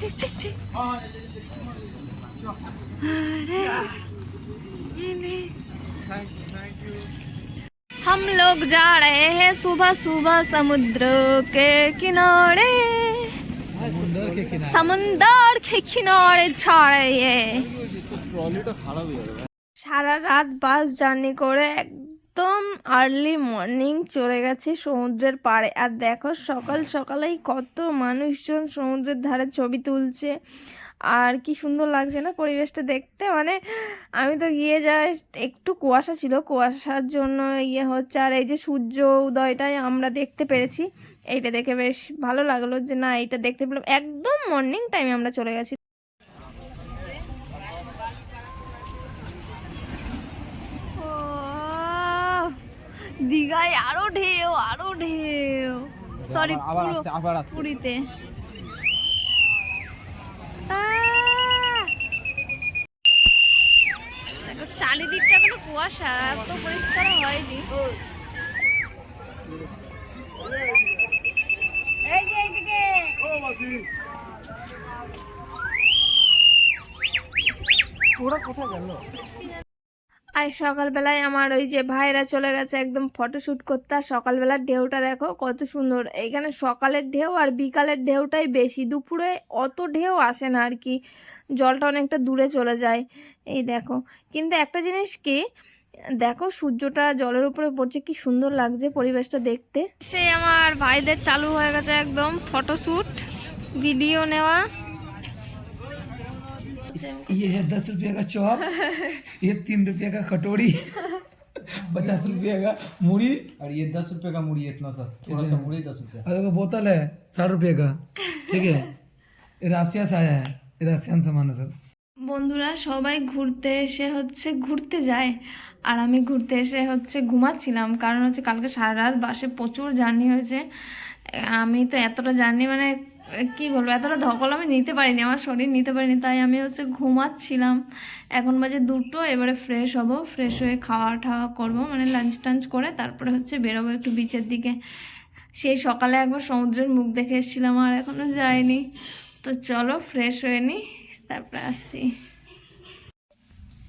ठीक ठीक ठीक। हम लोग जा रहे हैं सुबह सुबह समुद्र के किनारे, समुद्र के किनारे जा रहे हैं। সারা রাত বাস জার্নি করে একদম আর্লি মর্নিং চলে গেছি সমুদ্রের পাড়ে। আর দেখো সকাল সকালেই কত মানুষজন সমুদ্রের ধারে ছবি তুলছে। আর কি সুন্দর লাগছে না পরিবেশটা দেখতে। মানে আমি তো গিয়ে যাই, একটু কুয়াশা ছিল, কুয়াশার জন্য হচ্ছে। আর এই যে সূর্য উদয়টাই আমরা দেখতে পেরেছি, এইটা দেখে বেশ ভালো লাগলো যে না এইটা দেখতে পেলাম। একদম মর্নিং টাইমে আমরা চলে গেছি। দীঘায় আরো ঢেউ, আরো ঢেউ। সরি, পুরীতে চারিদিকটা কোনো কুয়াশা, এত পরিষ্কার হয়নি। আর সকালবেলায় আমার ওই যে ভাইরা চলে গেছে একদম ফটোশ্যুট করতে। আর সকালবেলার ঢেউটা দেখো কত সুন্দর। এইখানে সকালের ঢেউ আর বিকালের ঢেউটাই বেশি, দুপুরে অত ঢেউ আসে না আর কি, জলটা অনেকটা দূরে চলে যায়। এই দেখো, কিন্তু একটা জিনিস কি, দেখো সূর্যটা জলের উপরে পড়ছে, কি সুন্দর লাগছে পরিবেশটা দেখতে। সেই আমার ভাইদের চালু হয়ে গেছে একদম ফটোশ্যুট, ভিডিও নেওয়া। ये है 10 रुपये का चॉप, ये 3 रुपये का कटोरी, 50 रुपये का मुड़ी, और ये 10 रुपए का मुड़ी है, इतना सा थोड़ा सा मुड़ी 10 रुपए। और देखो बोतल है 60 रुपये का, ठीक है। ये राशिया से आया है, ये राशियन सामान है सब। বন্ধুরা সবাই ঘুরতে এসে হচ্ছে ঘুরতে যায়, আর আমি ঘুরতে এসে হচ্ছে ঘুমাচ্ছিলাম। কারণ হচ্ছে কালকে সারা রাত বাসে প্রচুর জার্নি হয়েছে। আমি তো এতটা জার্নি মানে কি বলবো, এতটা ধকল আমি নিতে পারিনি, আমার শরীর নিতে পারিনি, তাই আমি হচ্ছে ঘুমাচ্ছিলাম। এখন বাজে 2টো, এবারে ফ্রেশ হব, ফ্রেশ হয়ে খাওয়া ঠাওয়া করবো, মানে লাঞ্চ টাঞ্চ করে তারপরে হচ্ছে বেরোবো একটু বিচের দিকে। সেই সকালে একবার সমুদ্রের মুখ দেখে এসেছিলাম, আর এখনও যাইনি। তো চলো ফ্রেশ হয়ে নিই, তারপরে আসছি।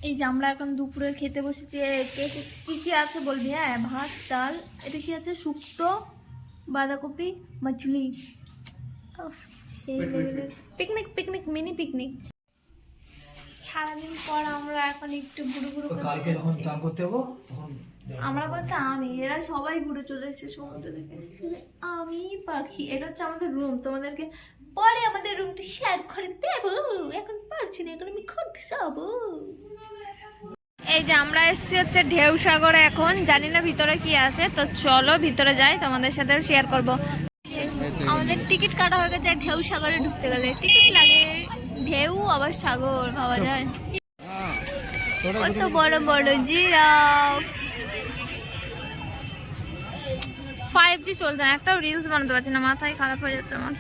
এই যে আমরা এখন দুপুরে খেতে বসেছি। কি কি আছে বলবি? হ্যাঁ, ভাত ডাল, এটা কি আছে, শুক্তো, বাঁধাকপি, মাছলি। সেই লেভেলের পিকনিক, পিকনিক, মিনি পিকনিক। সারাদিন পর আমরা এখন একটু ঘুরে ঘুরে কালকে যখন চান করতে হবো তখন আমরা বলতে আমি, এরা সবাই ঘুরে চলে এসেছে সমুদ্র থেকে। আমি পাখি, এটা হচ্ছে আমাদের রুম। তোমাদেরকে পরে আমাদের রুমটা শেয়ার করে দেবো, এখন পারছি না, এখন আমি ঘুরতে যাবো। এই যে আমরা এসেছি হচ্ছে ঢেউ সাগরে, এখন জানি না ভিতরে কি আছে। তো চলো ভিতরে যাই, তোমাদের সাথেও শেয়ার করব। আমাদের টিকিট কাটা হয়ে গেছে ঢেউ সাগরে ঢুকতে গেলে, টিকিট লাগে। ঢেউ আবার সাগর ভাবা যায়। কত বড় বড় জিরাফ। 5G চলছে না, একটাও রিলস বানাতে পারছি না, মাথায় খারাপ হয়ে যাচ্ছে আমার।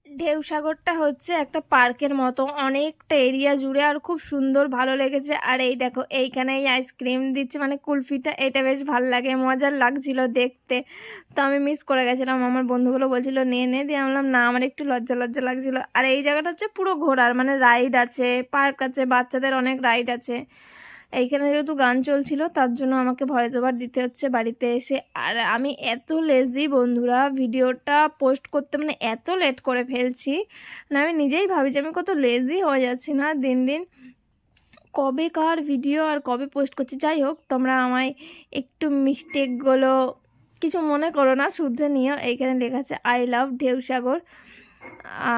ঢেউ সাগরটা হচ্ছে একটা পার্কের মতো, অনেকটা এরিয়া জুড়ে, আর খুব সুন্দর, ভালো লেগেছে। আর এই দেখো এইখানে এই আইসক্রিম দিচ্ছে, মানে কুলফিটা, এটা বেশ ভালো লাগে, মজার লাগছিল দেখতে। তো আমি মিস করে গেছিলাম, আমার বন্ধুগুলো বলছিল নে নে, দিয়ে বললাম না, আমার একটু লজ্জা লজ্জা লাগছিল। আর এই জায়গাটা হচ্ছে পুরো ঘোরার, মানে রাইড আছে, পার্ক আছে, বাচ্চাদের অনেক রাইড আছে। এইখানে যেহেতু গান চলছিল তার জন্য আমাকে ভয়েস ওভার দিতে হচ্ছে বাড়িতে এসে। আর আমি এত লেজি বন্ধুরা, ভিডিওটা পোস্ট করতে মানে এত লেট করে ফেলছি না, আমি নিজেই ভাবি যে আমি কত লেজি হয়ে যাচ্ছি না দিন দিন, কবে কার ভিডিও আর কবে পোস্ট করছি। যাই হোক, তোমরা আমায় একটু মিস্টেকগুলো কিছু মনে করো না, শুধরে নিও। এইখানে লেখা আছে আই লাভ ঢেউসাগর।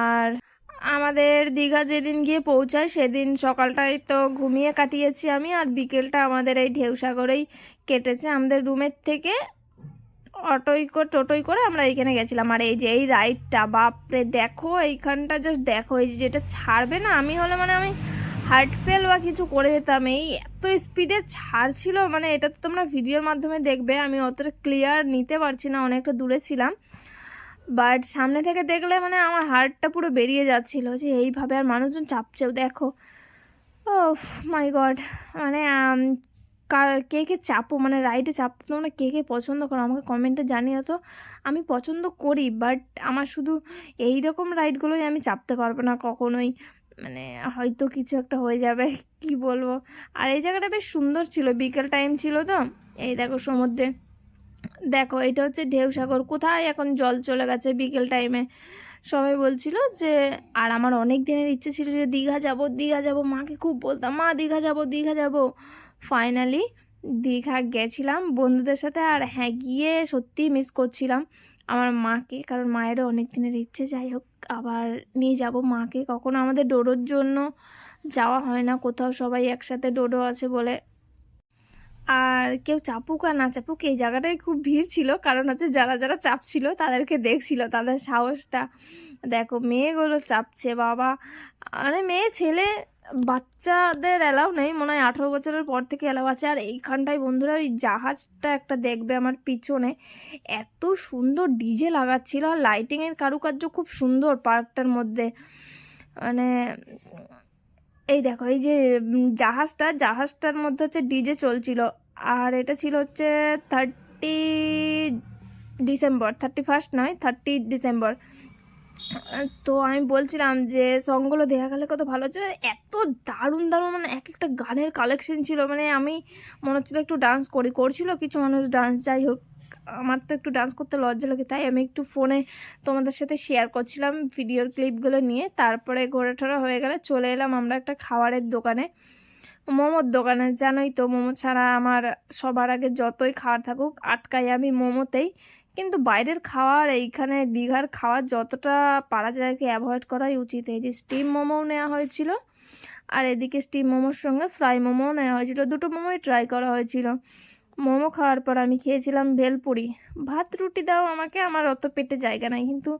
আর আমাদের দীঘা যেদিন গিয়ে পৌঁছায় সেদিন সকালটাই তো ঘুমিয়ে কাটিয়েছি আমি, আর বিকেলটা আমাদের এই ঢেউসাগরেই কেটেছে। আমাদের রুমের থেকে টোটোই করে আমরা এইখানে গেছিলাম। আর এই যে এই রাইডটা, বাপরে দেখো এইখানটা, জাস্ট দেখো, এই যে যেটা ছাড়বে না, আমি হলে মানে আমি হার্ট ফেল বা কিছু করে যেতাম, এই এত স্পিডে ছাড়ছিল। মানে এটা তো তোমরা ভিডিওর মাধ্যমে দেখবে, আমি অতটা ক্লিয়ার নিতে পারছি না, অনেকটা দূরে ছিলাম। বাট সামনে থেকে দেখলে মানে আমার হার্টটা পুরো বেরিয়ে যাচ্ছিল যে এইভাবে, আর মানুষজন চাপছেও দেখো। ও মাই গড, মানে কে কে চাপো, মানে রাইডে চাপতে তোমরা কে কে পছন্দ করো আমাকে কমেন্টে জানিও তো। আমি পছন্দ করি, বাট আমার শুধু এই রকম রাইডগুলোই আমি চাপতে পারবো না কখনোই, মানে হয়তো কিছু একটা হয়ে যাবে কি বলবো। আর এই জায়গাটা বেশ সুন্দর ছিল, বিকেল টাইম ছিল তো। এই দেখো সমুদ্রে, দেখো এটা হচ্ছে ঢেউসাগর, কোথায় এখন জল চলে গেছে বিকেল টাইমে। সবাই বলছিল যে, আর আমার অনেক দিনের ইচ্ছে ছিল যে দীঘা যাব দীঘা যাব, মাকে খুব বলতাম মা দীঘা যাব দীঘা যাব। ফাইনালি দীঘা গেছিলাম বন্ধুদের সাথে, আর হ্যাঁ গিয়ে সত্যিই মিস করছিলাম আমার মাকে, কারণ মায়েরও অনেক দিনের ইচ্ছে। যাই হোক, আবার নিয়ে যাব মাকে, কখনো আমাদের ডোডোর জন্য যাওয়া হয় না কোথাও, সবাই একসাথে ডোডো আছে বলে। আর কেউ চাপুক আর না চাপুক, এই জায়গাটায় খুব ভিড় ছিল, কারণ হচ্ছে যারা যারা চাপছিল তাদেরকে দেখছিল, তাদের সাহসটা দেখো। মেয়েগুলো চাপছে বাবা, মানে মেয়ে ছেলে বাচ্চাদের অ্যালাউ নেই মনে হয়, 18 বছরের পর থেকে অ্যালাউ আছে। আর এইখানটায় বন্ধুরা ওই জাহাজটা একটা দেখবে আমার পিছনে, এত সুন্দর ডিজে লাগাচ্ছিল, আর লাইটিংয়ের কারুকার্য খুব সুন্দর পার্কটার মধ্যে। মানে এই দেখো এই যে জাহাজটার মধ্যে হচ্ছে ডিজে চলছিল, আর এটা ছিল হচ্ছে 31 নয় 30 ডিসেম্বর। তো আমি বলছিলাম যে সংগুলো দেখা গেলে কত ভালো হচ্ছে, এত দারুণ দারুণ, মানে এক একটা গানের কালেকশন ছিল, মানে আমি মনে হচ্ছিল একটু ডান্স করছিল কিছু মানুষ ডান্স। যাই হোক, আমার তো একটু ডান্স করতে লজ্জা লাগে, তাই আমি একটু ফোনে তোমাদের সাথে শেয়ার করছিলাম ভিডিওর ক্লিপগুলো নিয়ে। তারপরে ঘোরাটোরা হয়ে গেলে চলে এলাম আমরা একটা খাবারের দোকানে, মোমোর দোকানে। জানোই তো মোমো ছাড়া আমার সবার আগে যতই খাওয়ার থাকুক আটকাই আমি মোমোতেই। কিন্তু বাইরের খাওয়ার, এইখানে দীঘার খাওয়ার যতটা পারা যায় আর কি অ্যাভয়েড করাই উচিত। এই যে স্টিম মোমোও নেওয়া হয়েছিল, আর এদিকে স্টিম মোমোর সঙ্গে ফ্রাই মোমোও নেওয়া হয়েছিল, দুটো মোমোই ট্রাই করা হয়েছিল। মোমো খাওয়ার পর আমি খেয়েছিলাম ভেলপুরি। ভাত রুটি দাও আমাকে, আমার অত পেটে জায়গা নাই, কিন্তু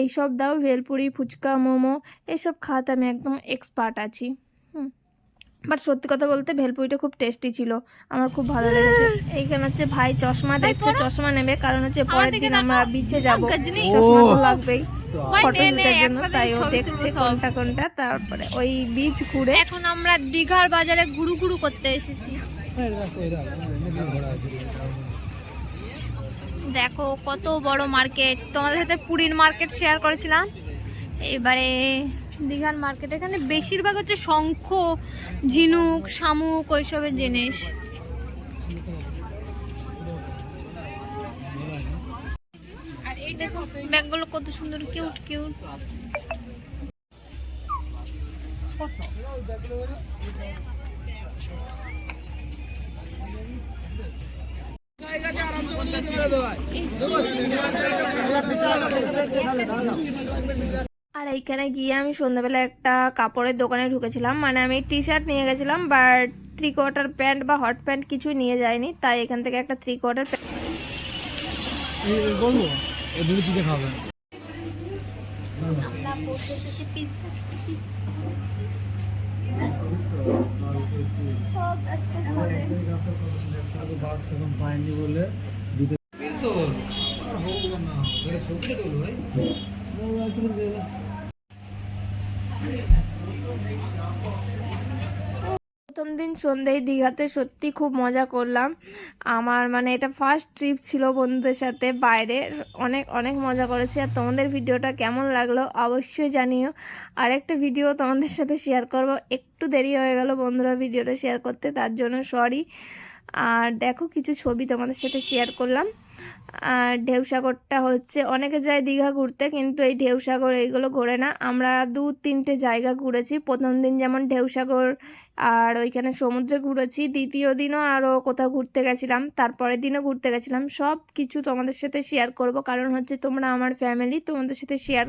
এইসব দাও ভেলপুরি ফুচকা মোমো এইসব খাওয়াতে আমি একদম এক্সপার্ট আছি। বাট সত্যি কথা বলতে ভেলপুরিটা খুব টেস্টি ছিল, আমার খুব ভালো লেগেছে। এইখানে হচ্ছে ভাই চশমা দেখছে, চশমা নেবে, কারণ হচ্ছে পরের দিন আমরা বিচে যাব, চশমা তো লাগবেই ফটো তুলতে জন্য, তাই ও দেখছে কোনটা কোনটা। তারপরে ওই বিচ ঘুরে এখন আমরা দীঘার বাজারে ঘুরু ঘুরু করতে এসেছি। দেখো কত বড় মার্কেট, তোমাদের সাথে পুরীর মার্কেট শেয়ার করেছিলাম, এবারে দীঘার মার্কেট। এখানে বেশিরভাগ হচ্ছে শঙ্খ, ঝিনুক, শামুক ওইসবের জিনিস। আর এই দেখো ব্যাগগুলো কত সুন্দর, কিউট কিউট। আর এইখানে গিয়ে আমি সন্ধ্যাবেলা একটা কাপড়ের দোকানে ঢুকেছিলাম, মানে আমি টি শার্ট নিয়ে গেছিলাম, বাট 3/4 প্যান্ট বা হট প্যান্ট কিছু নিয়ে যাইনি, তাই এখান থেকে একটা 3/4 প্যান্ট বলবো এদিকে কি খাবেন। বাস এখন পাইনি বলে তো আর হোক না, এটা ছবি তোলো ভাই। প্রথম দিন সন্ধ্যেয় দীঘাতে সত্যি খুব মজা করলাম। আমার মানে এটা ফার্স্ট ট্রিপ ছিল বন্ধুদের সাথে বাইরে, অনেক অনেক মজা করেছি। আর তোমাদের ভিডিওটা কেমন লাগলো অবশ্যই জানিও। আর একটা ভিডিও তোমাদের সাথে শেয়ার করব, একটু দেরি হয়ে গেল বন্ধুরা ভিডিওটা শেয়ার করতে, তার জন্য সরি। আর দেখো কিছু ছবি তোমাদের সাথে শেয়ার করলাম। আর ঢেউসাগরটা হচ্ছে অনেকে যায় দীঘা ঘুরতে, কিন্তু এই ঢেউসাগর এইগুলো ঘোরে না। আমরা 2-3টে জায়গা ঘুরেছি, প্রথম দিন যেমন ঢেউসাগর আর ওইখানে সমুদ্রে ঘুরেছি, দ্বিতীয় দিনও আরও কোথাও ঘুরতে গেছিলাম, তারপরের দিনও ঘুরতে গেছিলাম। সব কিছু তোমাদের সাথে শেয়ার করব, কারণ হচ্ছে তোমরা আমার ফ্যামিলি, তোমাদের সাথে শেয়ার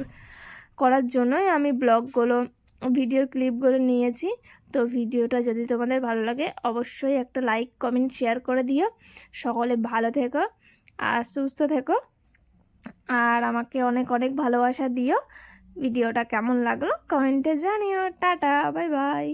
করার জন্যই আমি ব্লগগুলো ভিডিওর ক্লিপগুলো নিয়েছি। তো ভিডিওটা যদি তোমাদের ভালো লাগে অবশ্যই একটা লাইক কমেন্ট শেয়ার করে দিও। সকলে ভালো থেকো আর সুস্থ থেকো, আর আমাকে অনেক অনেক ভালোবাসা দিও। ভিডিওটা কেমন লাগলো কমেন্টে জানিও। Tata, bye bye.